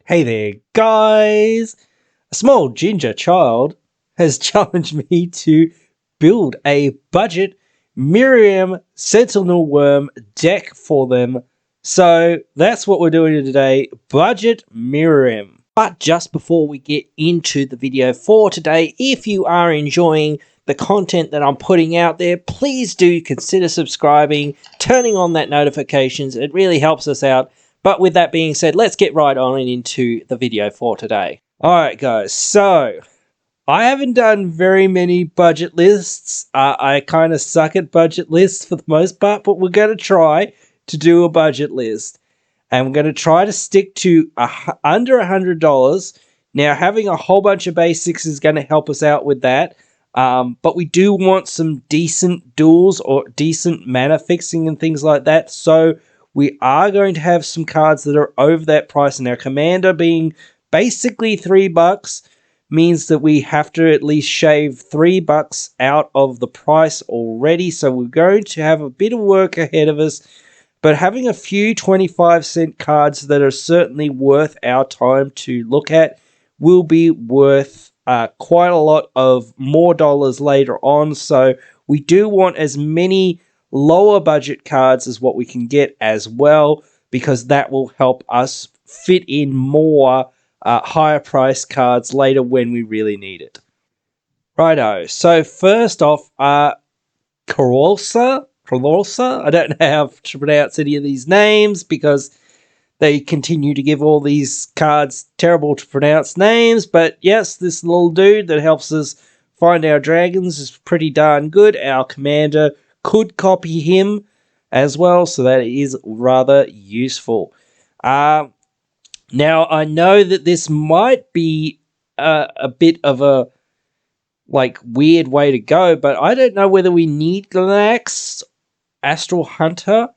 Hey there, guys! A small ginger child has challenged me to build a budget miirym sentinel worm deck for them. So that's what we're doing today, budget miirym. But just before we get into the video for today, if you are enjoying the content that I'm putting out there, please do consider subscribing, turning on that notifications. It really helps us out. But with that being said, let's get right on into the video for today. Alright guys, so I haven't done very many budget lists. I kind of suck at budget lists for the most part, but we're going to try to do a budget list. And we're going to try to stick to under $100. Now, having a whole bunch of basics is going to help us out with that. But we do want some decent duels or decent mana fixing and things like that. So we are going to have some cards that are over that price. And our commander being basically $3 means that we have to at least shave $3 out of the price already. So we're going to have a bit of work ahead of us. But having a few 25-cent cards that are certainly worth our time to look at will be worth quite a lot of more dollars later on. So we do want as many lower budget cards as what we can get as well, because that will help us fit in more higher price cards later when we really need it. Righto, so first off, Corolsa. I don't know how to pronounce any of these names because they continue to give all these cards terrible to pronounce names. But yes, this little dude that helps us find our dragons is pretty darn good. Our commander could copy him as well, so that is rather useful. Now, I know that this might be a bit of a weird way to go, but I don't know whether we need Glenax Astral Hunter.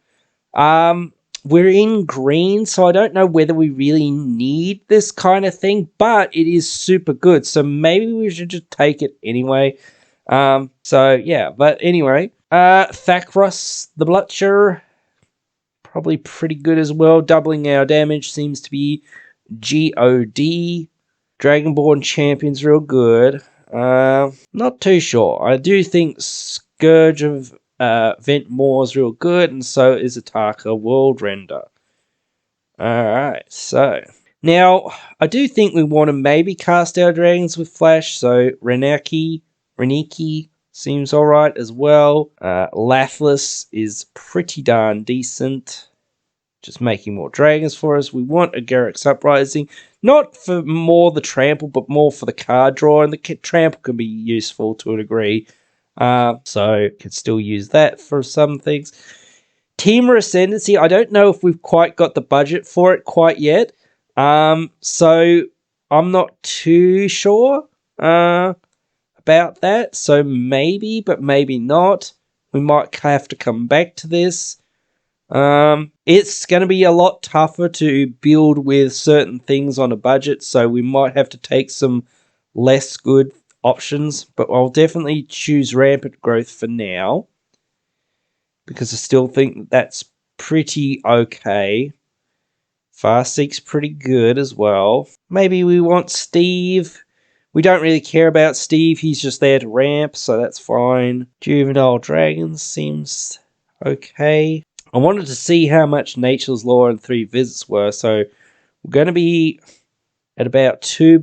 We're in green, so I don't know whether we really need this kind of thing, but it is super good, so maybe we should just take it anyway. So yeah, but anyway, Thakros the Blucher, probably pretty good as well. Doubling our damage seems to be GOD. Dragonborn Champion's real good. Not too sure. I do think Scourge of Ventmoor is real good, and so is Ataka World Render. Alright, so now I do think we want to maybe cast our dragons with Flash, so Reneki seems alright as well. Lathless is pretty darn decent, just making more dragons for us. We want a Garruk's Uprising, not for more the trample, but more for the card draw, and the trample can be useful to a degree. So can still use that for some things. Temur Ascendancy, I don't know if we've quite got the budget for it quite yet. So I'm not too sure about that. So maybe, but maybe not. We might have to come back to this. It's going to be a lot tougher to build with certain things on a budget, so we might have to take some less good options, but I'll definitely choose Rampant Growth for now, because I still think that's pretty okay. Farseek's pretty good as well. Maybe we want Steve. We don't really care about Steve, he's just there to ramp, so that's fine. Juvenile Dragons seems okay. I wanted to see how much Nature's Law and 3 visits were, so we're going to be at about $2.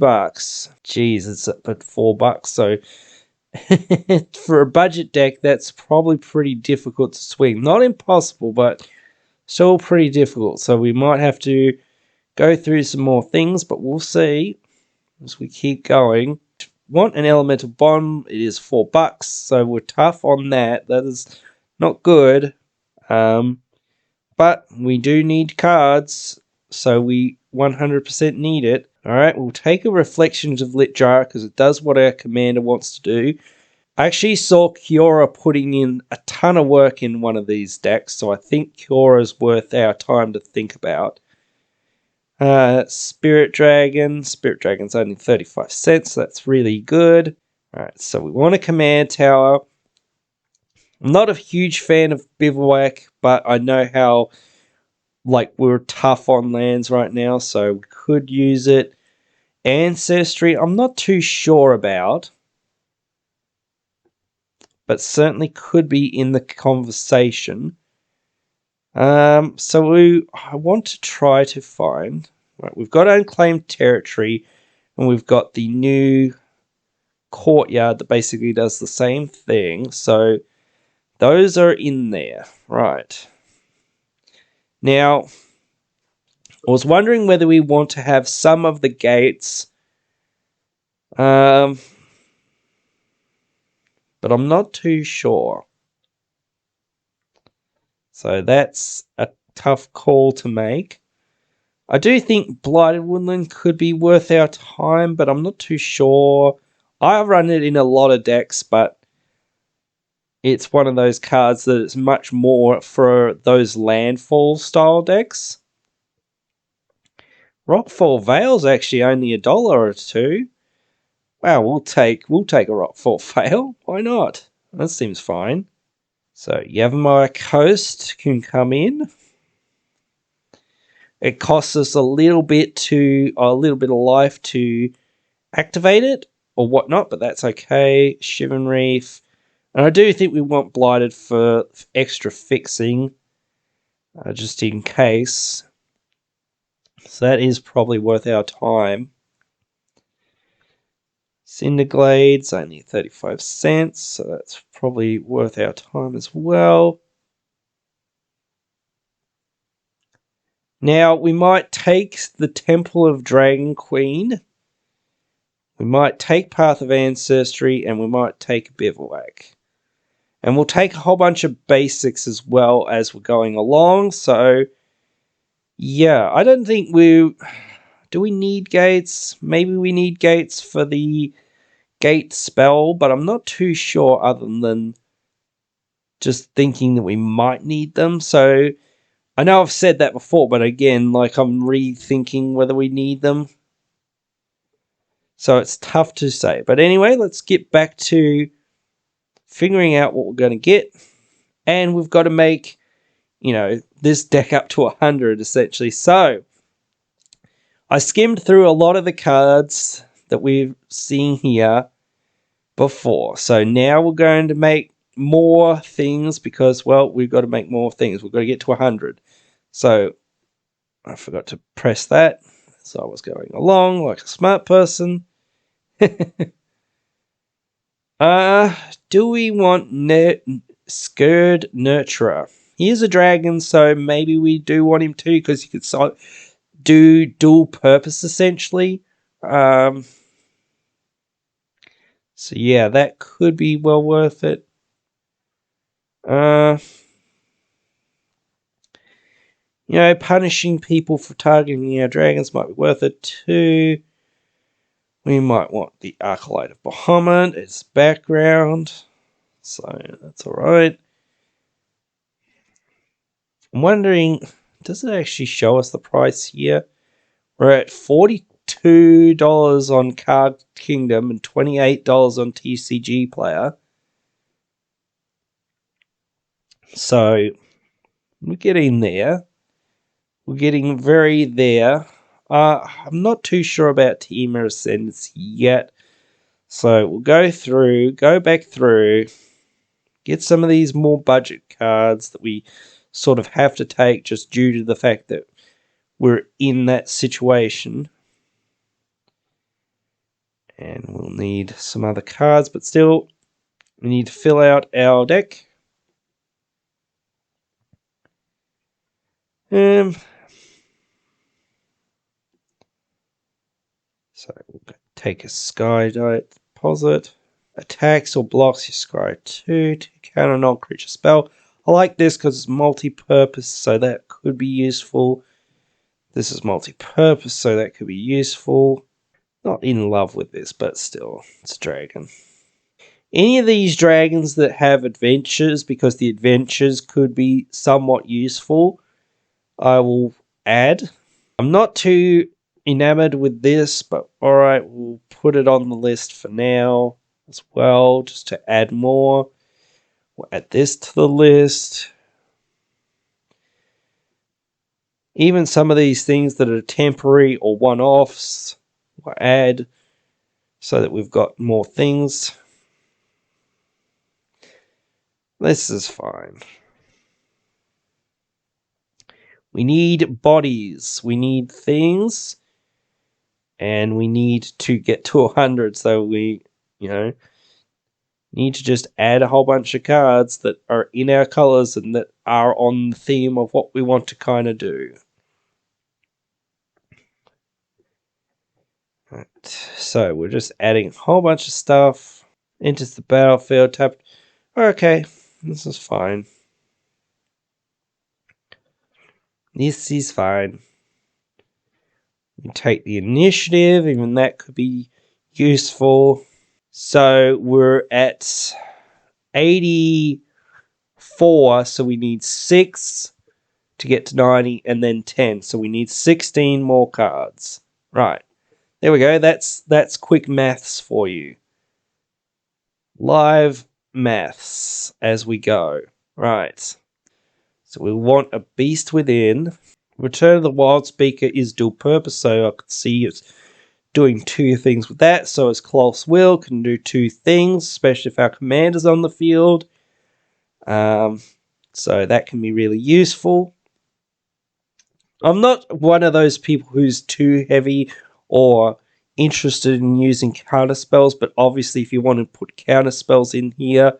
Jeez, it's at $4, so for a budget deck, that's probably pretty difficult to swing. Not impossible, but still pretty difficult, so we might have to go through some more things, but we'll see as we keep going. Want an Elemental Bomb, it is $4, so we're tough on that. That is not good. But we do need cards, so we 100% need it. Alright, we'll take a Reflections of Lit Jar, because it does what our commander wants to do. I actually saw Kiora putting in a ton of work in one of these decks, so I think Kiora's worth our time to think about. Spirit Dragon's only 35 cents, so that's really good. Alright, so we want a command tower. I'm not a huge fan of Bivouac, but I know how we're tough on lands right now, so we could use it. Ancestry, I'm not too sure about, but certainly could be in the conversation. I want to try to find. Right, we've got unclaimed territory, and we've got the new courtyard that basically does the same thing. So those are in there, right? Now, I was wondering whether we want to have some of the gates, but I'm not too sure. So that's a tough call to make. I do think Blighted Woodland could be worth our time, but I'm not too sure. I've run it in a lot of decks, but it's one of those cards that is much more for those landfall style decks. Rockfall Vale's actually only $1 or $2. Wow, we'll take a Rockfall Vale. Why not? That seems fine. So Yavimaya Coast can come in. It costs us a little bit of life to activate it or whatnot, but that's okay. Shivan Reef. And I do think we want Blighted for extra fixing, just in case. So that is probably worth our time. Cinderglade's only 35 cents, so that's probably worth our time as well. Now, we might take the Temple of Dragon Queen. We might take Path of Ancestry, and we might take Bivouac. And we'll take a whole bunch of basics as well as we're going along. So, yeah, I don't think do we need gates? Maybe we need gates for the gate spell, but I'm not too sure other than just thinking that we might need them. So, I know I've said that before, but again, like I'm rethinking whether we need them. So it's tough to say. But anyway, let's get back to figuring out what we're going to get. And we've got to make, this deck up to 100 essentially. So I skimmed through a lot of the cards that we've seen here before. So now we're going to make more things because, well, we've got to make more things. We've got to get to 100. So I forgot to press that. So I was going along like a smart person. Do we want Scared Nurturer? He is a dragon, so maybe we do want him too, because he could do dual purpose essentially. So yeah, that could be well worth it. Punishing people for targeting our dragons might be worth it too. We might want the Acolyte of Bahamut as background. So that's alright. I'm wondering, does it actually show us the price here? We're at $42 on Card Kingdom and $28 on TCG Player. So we're getting there. We're getting very there. I'm not too sure about Temur Ascendance yet. So we'll go back through, get some of these more budget cards that we sort of have to take just due to the fact that we're in that situation. And we'll need some other cards, but still, we need to fill out our deck. So we'll take a Sky Deposit. Attacks or blocks your Scry 2 to counter non-creature spell. I like this because it's multi-purpose, so that could be useful. This is multi-purpose, so that could be useful. Not in love with this, but still, it's a dragon. Any of these dragons that have adventures, because the adventures could be somewhat useful, I will add. I'm not too enamored with this, but alright, we'll put it on the list for now as well, just to add more. We'll add this to the list. Even some of these things that are temporary or one-offs, we'll add so that we've got more things. This is fine. We need bodies. We need things. And we need to get to 100. So we, need to just add a whole bunch of cards that are in our colors and that are on the theme of what we want to kind of do. Right. So we're just adding a whole bunch of stuff. Enters the battlefield. Tap. Okay, this is fine. This is fine. We take the initiative, even that could be useful. So we're at 84, so we need 6 to get to 90, and then 10. So we need 16 more cards. Right. There we go. That's quick maths for you. Live maths as we go. Right. So we want a beast within. Return of the Wild Speaker is dual purpose, so I could see it's doing 2 things with that. So as Close Will can do 2 things, especially if our commander's on the field. So that can be really useful. I'm not one of those people who's too heavy or interested in using counter spells, but obviously if you want to put counter spells in here,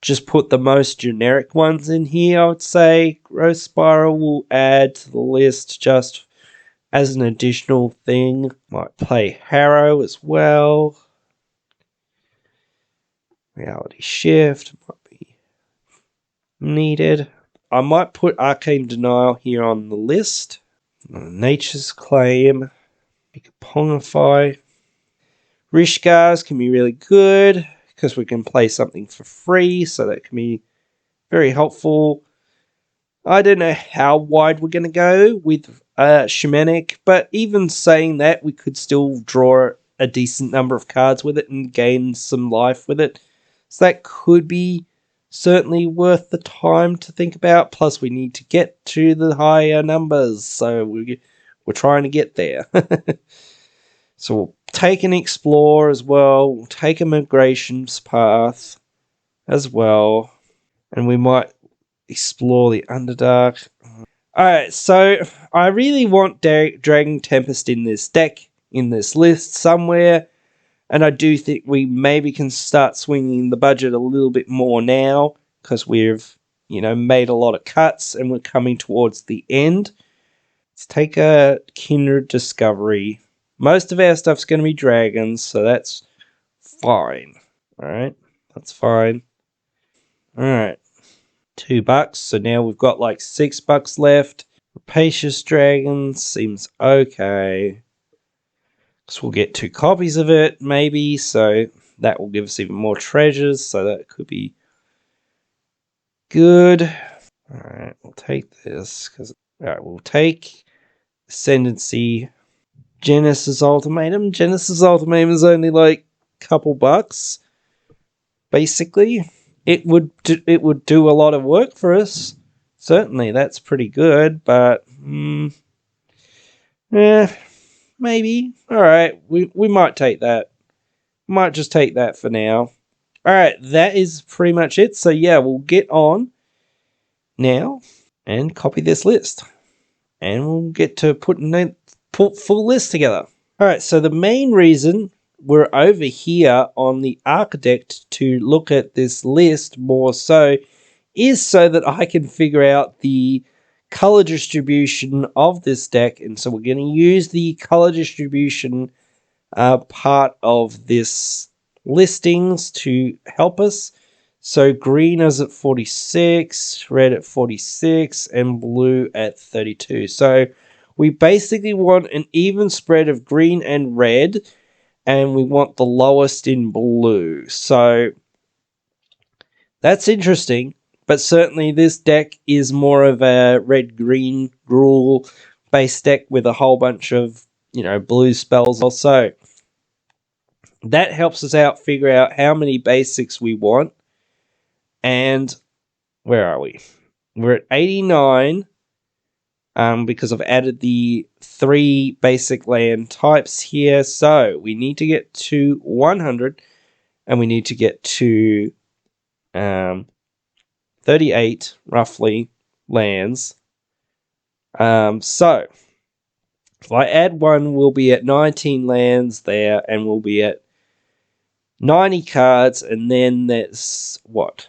just put the most generic ones in here, I would say. Growth Spiral will add to the list just as an additional thing. Might play Harrow as well. Reality Shift might be needed. I might put Arcane Denial here on the list. Nature's Claim. Pongify. Rishgars can be really good because we can play something for free, so that can be very helpful. I don't know how wide we're going to go with Shamanic, but even saying that, we could still draw a decent number of cards with it and gain some life with it. So that could be certainly worth the time to think about. Plus, we need to get to the higher numbers, so we're trying to get there. So we'll take an Explore as well. We'll take a Migrations Path as well. And we might explore the Underdark. Alright, so I really want Dragon Tempest in this deck, in this list somewhere. And I do think we maybe can start swinging the budget a little bit more now, because we've, made a lot of cuts and we're coming towards the end. Let's take a Kindred Discovery. Most of our stuff's going to be dragons, so that's fine. Alright, that's fine. Alright, $2. So now we've got like $6 left. Rapacious Dragon seems okay. So we'll get 2 copies of it, maybe. So that will give us even more treasures. So that could be good. Alright, we'll take this. Alright, we'll take Ascendancy. Genesis Ultimatum. Genesis Ultimatum is only like a couple bucks. Basically, it would do a lot of work for us. Certainly, that's pretty good. But maybe. All right, we might take that. Might just take that for now. All right, that is pretty much it. So yeah, we'll get on now and copy this list, and we'll get to putting a full list together. Alright, so the main reason we're over here on the Architect to look at this list more so is so that I can figure out the color distribution of this deck. And so we're going to use the color distribution part of this listings to help us. So green is at 46, red at 46, and blue at 32. So we basically want an even spread of green and red, and we want the lowest in blue. So that's interesting, but certainly this deck is more of a red-green Gruul based deck with a whole bunch of, blue spells also. That helps us out figure out how many basics we want. And where are we? We're at 89. because I've added the 3 basic land types here. So we need to get to 100, and we need to get to 38, roughly, lands. So if I add 1, we'll be at 19 lands there, and we'll be at 90 cards, and then that's what?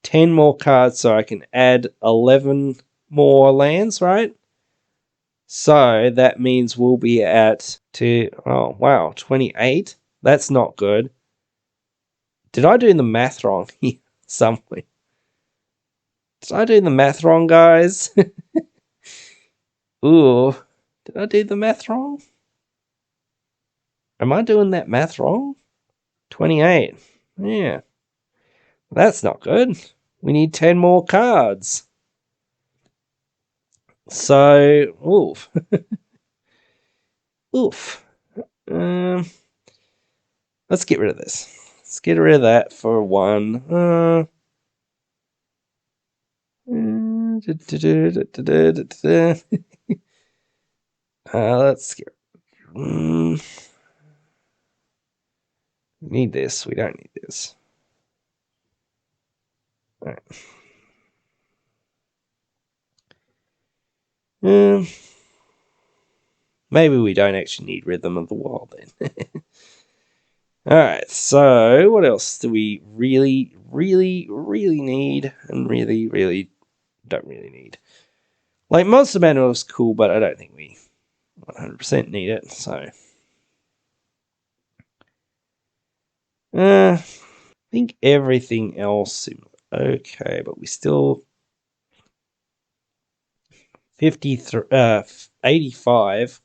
10 more cards, so I can add 11 more lands, right? So that means we'll be at 28. That's not good. Did I do the math wrong here somewhere? Did I do the math wrong, guys? Ooh, did I do the math wrong? Am I doing that math wrong? 28. Yeah. That's not good. We need 10 more cards. So, oof. Oof. Let's get rid of this. Let's get rid of that for 1. Let's get. Need this. We don't need this. All right. Maybe we don't actually need Rhythm of the Wild then. Alright, so what else do we really, really, really need and really, really don't really need? Like, Monster Manual is cool, but I don't think we 100% need it, so. I think everything else seems okay, but we still 85.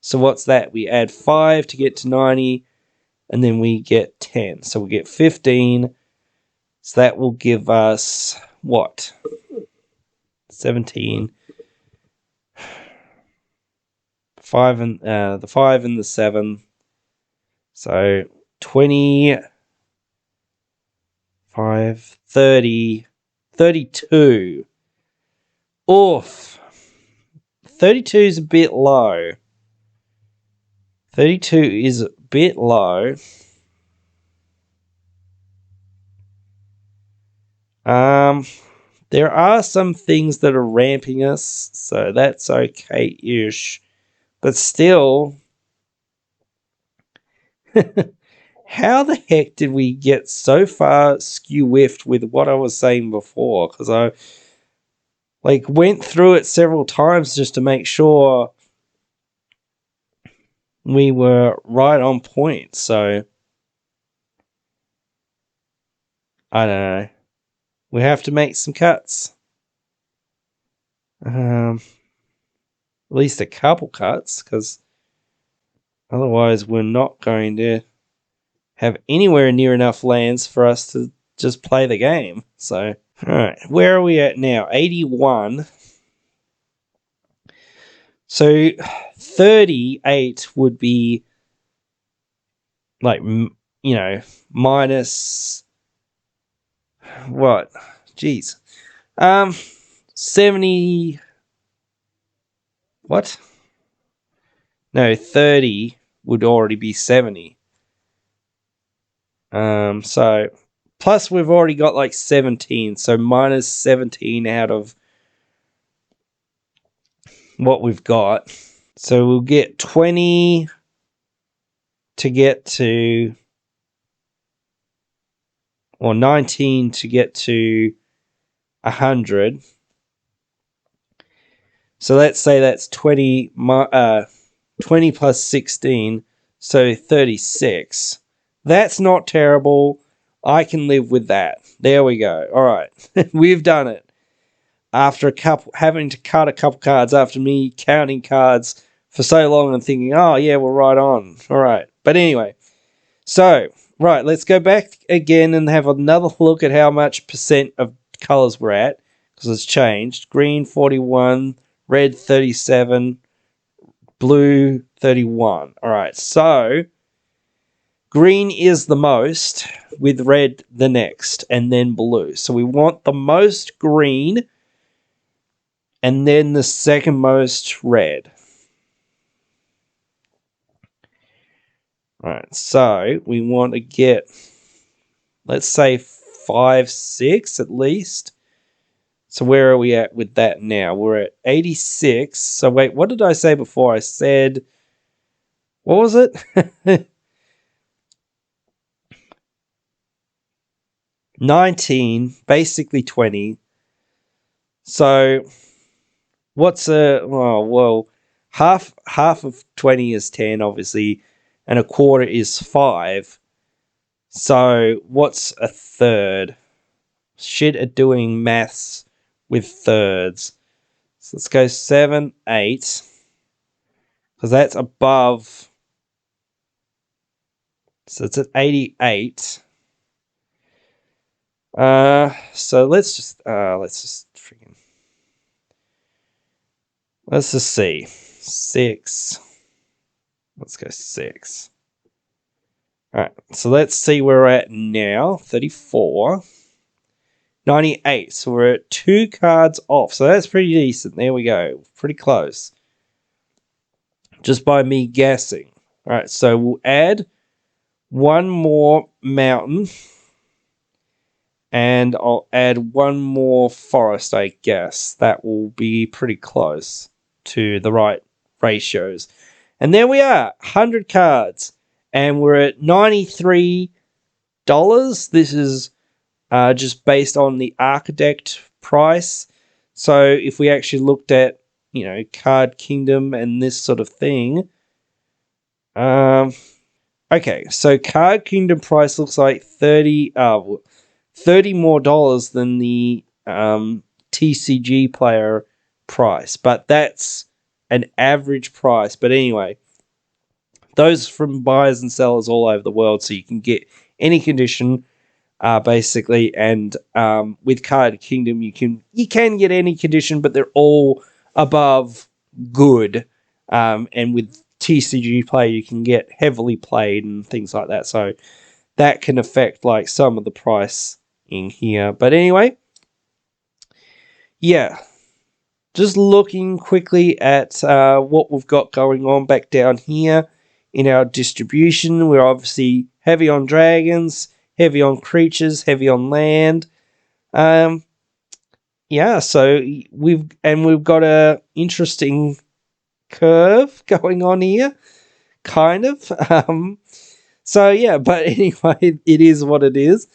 So what's that? We add 5 to get to 90, and then we get 10. So we get 15. So that will give us what? 17. 5 and the 5 and the 7. So 25, 30, 32. Oof. 32 is a bit low. 32 is a bit low. There are some things that are ramping us, so that's okay-ish. But still, how the heck did we get so far skew-whiffed with what I was saying before? Because I went through it several times just to make sure we were right on point. So I don't know. We have to make some cuts. At least a couple cuts, because otherwise we're not going to have anywhere near enough lands for us to just play the game. So, alright, where are we at now? 81. So, 38 would be, minus, what? Jeez. 70, what? No, 30 would already be 70. So, plus we've already got 17, so minus 17 out of what we've got. So we'll get 20 to get to, or 19 to get to 100. So let's say that's 20 plus 16, so 36. That's not terrible. I can live with that. There we go. All right. We've done it. After having to cut a couple cards after me counting cards for so long and thinking, oh, yeah, we're right on. All right. But anyway, so, right, let's go back again and have another look at how much percent of colors we're at, because it's changed. Green, 41, red, 37, blue, 31. All right, so green is the most, with red the next, and then blue. So we want the most green and then the second most red. Alright, so we want to get, let's say 5, 6 at least. So where are we at with that now? We're at 86. So wait, what did I say before? I said, what was it? 19, basically 20. So what's half of 20 is 10, obviously, and a quarter is 5. So what's a third? Shit at doing maths with thirds. So let's go 7, 8. Because that's above. So it's at 88. So let's just see. 6. Let's go 6. Alright, so let's see where we're at now. 34. 98. So we're at 2 cards off. So that's pretty decent. There we go. Pretty close. Just by me guessing. Alright, so we'll add one more mountain. And I'll add one more forest, I guess. That will be pretty close to the right ratios. And there we are, 100 cards. And we're at $93. This is just based on the Architect price. So if we actually looked at, Card Kingdom and this sort of thing. Okay, so Card Kingdom price looks like $30 more dollars than the TCG player price, but that's an average price. But anyway, those from buyers and sellers all over the world, so you can get any condition basically. And with Card Kingdom, you can get any condition, but they're all above good. And with TCG player, you can get heavily played and things like that. So that can affect like some of the price in here. But anyway, yeah, just looking quickly at what we've got going on back down here in our distribution. We're obviously heavy on dragons, heavy on creatures, heavy on land. Yeah, so we've got a interesting curve going on here, kind of. So yeah, but anyway, it is what it is.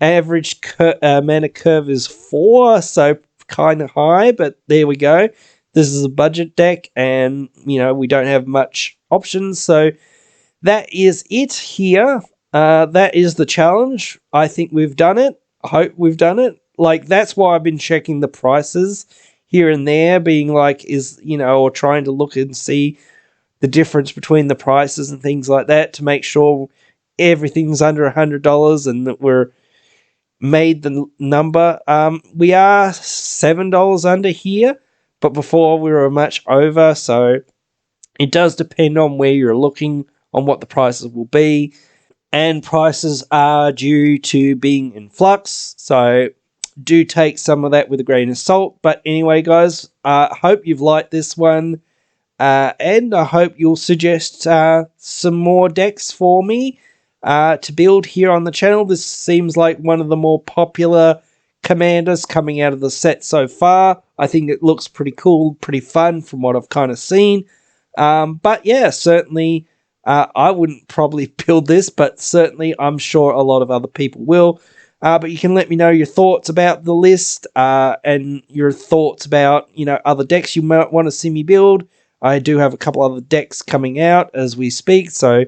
Average mana curve is 4, so kind of high, but there we go. This is a budget deck, and we don't have much options, so that is it here. That is the challenge. I think we've done it. I hope we've done it. Like, that's why I've been checking the prices here and there, being like, or trying to look and see the difference between the prices and things like that to make sure everything's under $100 and that we're made the number. We are $7 under here, but before we were much over, so it does depend on where you're looking on what the prices will be, and prices are due to being in flux, so do take some of that with a grain of salt. But anyway, guys, I hope you've liked this one, and I hope you'll suggest some more decks for me to build here on the channel. This seems like one of the more popular commanders coming out of the set so far. I think it looks pretty cool, pretty fun from what I've kind of seen. But yeah, certainly I wouldn't probably build this, but certainly I'm sure a lot of other people will. But you can let me know your thoughts about the list and your thoughts about other decks you might want to see me build. I do have a couple other decks coming out as we speak, so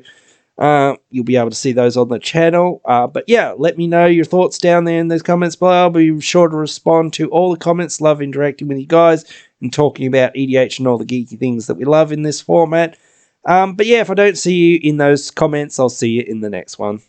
you'll be able to see those on the channel. But yeah, let me know your thoughts down there in those comments below. I'll be sure to respond to all the comments. Love interacting with you guys and talking about EDH and all the geeky things that we love in this format. But yeah, if I don't see you in those comments, I'll see you in the next one.